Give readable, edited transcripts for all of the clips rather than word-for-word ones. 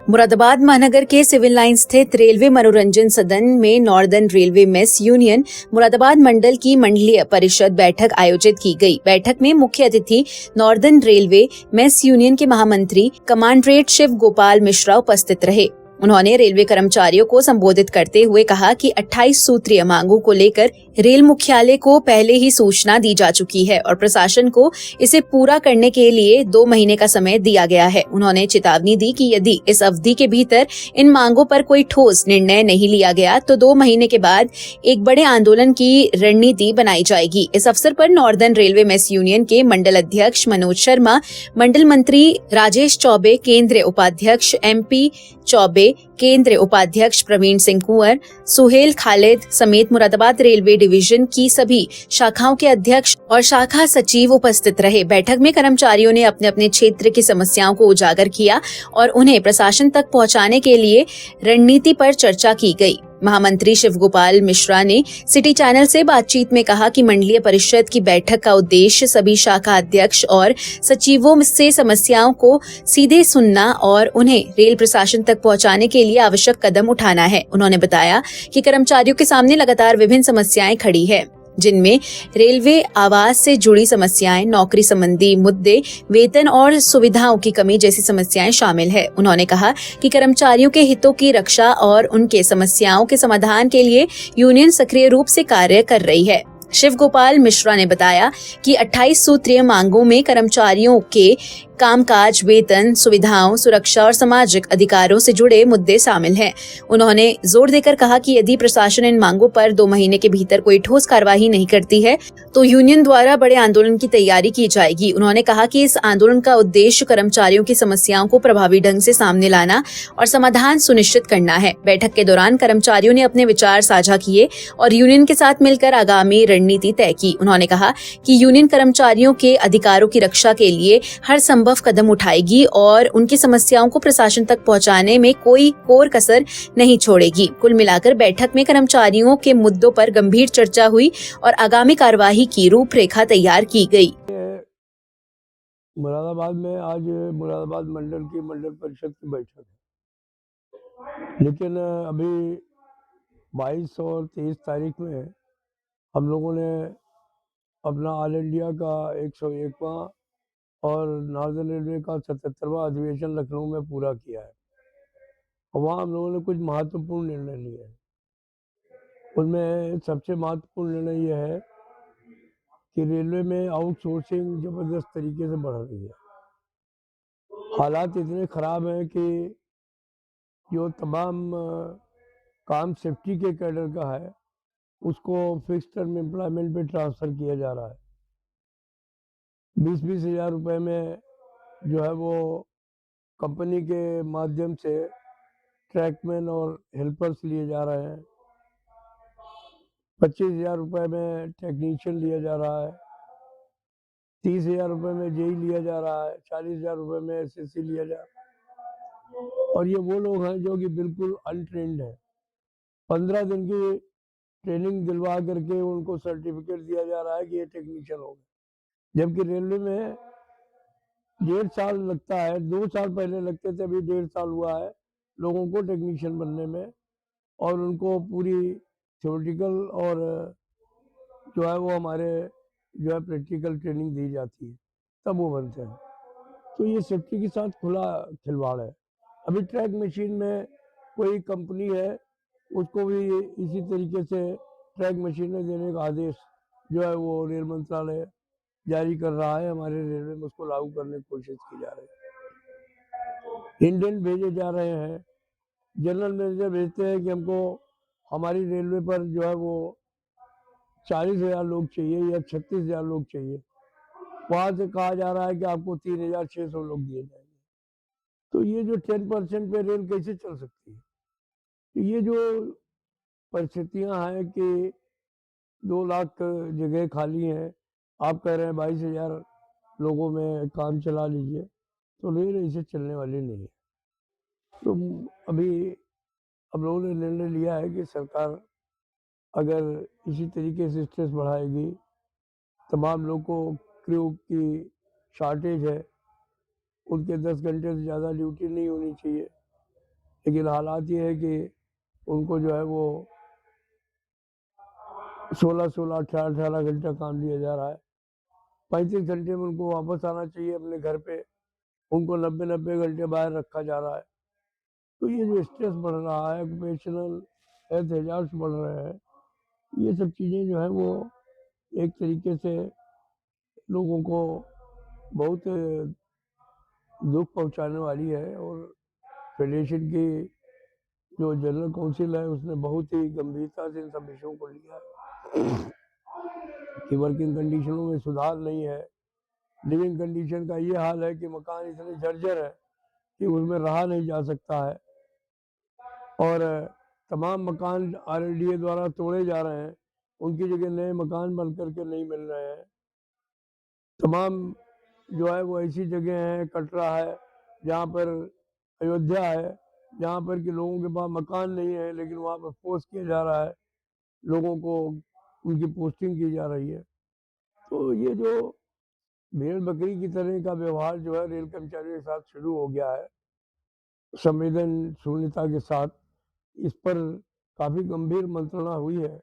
मुरादाबाद महानगर के civil line स्थित रेलवे मनोरंजन सदन में northern railway mess union Moradabad मंडल की मंडलीय परिषद बैठक आयोजित की गई। बैठक में मुख्य अतिथि नॉर्दर्न रेलवे मेस यूनियन के महामंत्री कमांडरेट शिव गोपाल मिश्रा उपस्थित रहे। उन्होंने रेलवे कर्मचारियों को संबोधित करते हुए कहा कि 28 सूत्रीय मांगों को लेकर रेल मुख्यालय को पहले ही सूचना दी जा चुकी है और प्रशासन को इसे पूरा करने के लिए 2 महीने का समय दिया गया है। उन्होंने चेतावनी दी कि यदि इस अवधि के भीतर इन मांगों पर कोई ठोस निर्णय नहीं लिया गया तो 2 महीने के बाद एक बड़े आंदोलन की रणनीति बनाई जाएगी। इस अवसर पर नॉर्दर्न रेलवे मेस यूनियन के मंडल अध्यक्ष मनोज शर्मा, मंडल मंत्री राजेश चौबे, केंद्रीय उपाध्यक्ष MP चौबे, केंद्रीय उपाध्यक्ष प्रवीण सिंह कुंवर, सुहेल खालिद समेत मुरादाबाद रेलवे डिवीजन की सभी शाखाओं के अध्यक्ष और शाखा सचिव उपस्थित रहे। बैठक में कर्मचारियों ने अपने अपने क्षेत्र की समस्याओं को उजागर किया और उन्हें प्रशासन तक पहुंचाने के लिए रणनीति पर चर्चा की गई। महामंत्री शिव गोपाल मिश्रा ने सिटी चैनल से बातचीत में कहा कि मंडलीय परिषद की बैठक का उद्देश्य सभी शाखा अध्यक्ष और सचिवों से समस्याओं को सीधे सुनना और उन्हें रेल प्रशासन तक पहुंचाने के लिए आवश्यक कदम उठाना है। उन्होंने बताया कि कर्मचारियों के सामने लगातार विभिन्न समस्याएं खड़ी है, जिनमें रेलवे आवास से जुड़ी समस्याएं, नौकरी संबंधी मुद्दे, वेतन और सुविधाओं की कमी जैसी समस्याएं शामिल है। उन्होंने कहा कि कर्मचारियों के हितों की रक्षा और उनके समस्याओं के समाधान के लिए यूनियन सक्रिय रूप से कार्य कर रही है। शिव गोपाल मिश्रा ने बताया कि 28 सूत्रीय मांगों में कर्मचारियों के कामकाज, वेतन, सुविधाओं, सुरक्षा और सामाजिक अधिकारों से जुड़े मुद्दे शामिल हैं। उन्होंने जोर देकर कहा कि यदि प्रशासन इन मांगों पर 2 महीने के भीतर कोई ठोस कार्रवाई नहीं करती है तो यूनियन द्वारा बड़े आंदोलन की तैयारी की जाएगी। उन्होंने कहा कि इस आंदोलन का उद्देश्य कर्मचारियों की समस्याओं को प्रभावी ढंग से सामने लाना और समाधान सुनिश्चित करना है। बैठक के दौरान कर्मचारियों ने अपने विचार साझा किए और यूनियन के साथ मिलकर आगामी रणनीति तय की। उन्होंने कहा कि यूनियन कर्मचारियों के अधिकारों की रक्षा के लिए हर संभव कदम उठाएगी और उनकी समस्याओं को प्रशासन तक पहुंचाने में कोई कोर कसर नहीं छोड़ेगी। कुल मिलाकर बैठक में कर्मचारियों के मुद्दों पर गंभीर चर्चा हुई और आगामी कार्यवाही की रूपरेखा तैयार की गई। मुरादाबाद में आज मुरादाबाद मंडल की मंडल परिषद की बैठक है, लेकिन अभी 22 और 23 तारीख में हम लोगों ने अपना ऑल इंडिया का 101वां और नॉर्दर्न रेलवे का 77वां अधिवेशन लखनऊ में पूरा किया है और वहाँ हम लोगों ने कुछ महत्वपूर्ण निर्णय लिए हैं। उनमें सबसे महत्वपूर्ण निर्णय यह है कि रेलवे में आउटसोर्सिंग जबरदस्त तरीके से बढ़ रही है। हालात इतने ख़राब हैं कि जो तमाम काम सेफ्टी के कैडर का है उसको फिक्स टर्म एम्प्लॉयमेंट पे ट्रांसफ़र किया जा रहा है। 20-20 हज़ार रुपये में जो है वो कंपनी के माध्यम से ट्रैकमैन और हेल्पर्स लिए जा रहे हैं। 25 हज़ार रुपये में टेक्नीशियन लिया जा रहा है, 30 हज़ार रुपये में जेई लिया जा रहा है, 40 हज़ार रुपये में SSC लिया जा रहा है। और ये वो लोग हैं जो कि बिल्कुल अनट्रेंड हैं। 15 दिन की ट्रेनिंग दिलवा करके उनको सर्टिफिकेट दिया जा रहा है कि ये टेक्नीशियन हो गए, जबकि रेलवे में 1.5 साल लगता है। 2 साल पहले लगते थे, अभी 1.5 साल हुआ है लोगों को टेक्नीशियन बनने में, और उनको पूरी थ्योरेटिकल और जो है वो हमारे जो है प्रैक्टिकल ट्रेनिंग दी जाती है, तब वो बनते हैं। तो ये सेफ्टी के साथ खुला खिलवाड़ है। अभी ट्रैक मशीन में कोई कंपनी है, उसको भी इसी तरीके से ट्रैक मशीनें देने का आदेश जो है वो रेल मंत्रालय जारी कर रहा है। हमारे रेलवे में उसको लागू करने की कोशिश की जा रही है। इंडियन भेजे जा रहे हैं, जनरल मैनेजर भेजते हैं कि हमको हमारी रेलवे पर जो है वो 40 हज़ार लोग चाहिए या 36 हज़ार लोग चाहिए। वहाँ से कहा जा रहा है कि आपको 3,600 लोग दिए जाएंगे। तो ये जो 10% पे रेल कैसे चल सकती है? तो ये जो परिस्थितियाँ हैं कि 2 लाख जगह खाली हैं, आप कह रहे हैं 22 हज़ार लोगों में काम चला लीजिए, तो रेल ऐसे चलने वाली नहीं है। तो अभी हम लोगों ने निर्णय लिया है कि सरकार अगर इसी तरीके से स्ट्रेस बढ़ाएगी, तमाम लोग को क्रू की शॉर्टेज है, उनके 10 घंटे से ज़्यादा ड्यूटी नहीं होनी चाहिए, लेकिन हालात ये है कि उनको जो है वो 16-16, 18-18 घंटा काम दिया जा रहा है। 35 घंटे में उनको वापस आना चाहिए अपने घर पे, उनको 90-90 घंटे बाहर रखा जा रहा है। तो ये जो स्ट्रेस बढ़ रहा है, ऑक्यूपेशनल हेल्थ हैज़ार्ड्स बढ़ रहे हैं, ये सब चीज़ें जो हैं वो एक तरीके से लोगों को बहुत दुःख पहुँचाने वाली है। और फेडरेशन की जो जनरल काउंसिल है उसने बहुत ही गंभीरता से इन सब विषयों को लिया है कि वर्किंग कंडीशनों में सुधार नहीं है। लिविंग कंडीशन का ये हाल है कि मकान इतने जर्जर है कि उसमें रहा नहीं जा सकता है और तमाम मकान आरएलडीए द्वारा तोड़े जा रहे हैं, उनकी जगह नए मकान बन करके नहीं मिल रहे हैं। तमाम जो है वो ऐसी जगह हैं, कटरा है, जहाँ पर अयोध्या है, जहाँ पर कि लोगों के पास मकान नहीं है लेकिन वहाँ पर पोस्ट किया जा रहा है, लोगों को उनकी पोस्टिंग की जा रही है। तो ये जो भेड़ बकरी की तरह का व्यवहार जो है रेल कर्मचारियों के साथ शुरू हो गया है, संवेदन शून्यता के साथ, इस पर काफ़ी गंभीर मंत्रणा हुई है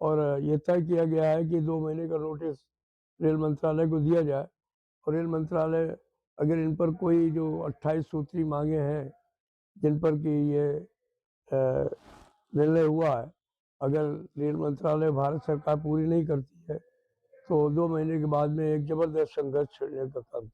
और ये तय किया गया है कि 2 महीने का नोटिस रेल मंत्रालय को दिया जाए और रेल मंत्रालय अगर इन पर कोई जो 28 सूत्री मांगे हैं जिन पर कि ये निर्णय हुआ है, अगर रेल मंत्रालय भारत सरकार पूरी नहीं करती है तो 2 महीने के बाद में एक ज़बरदस्त संघर्ष छेड़ने का काम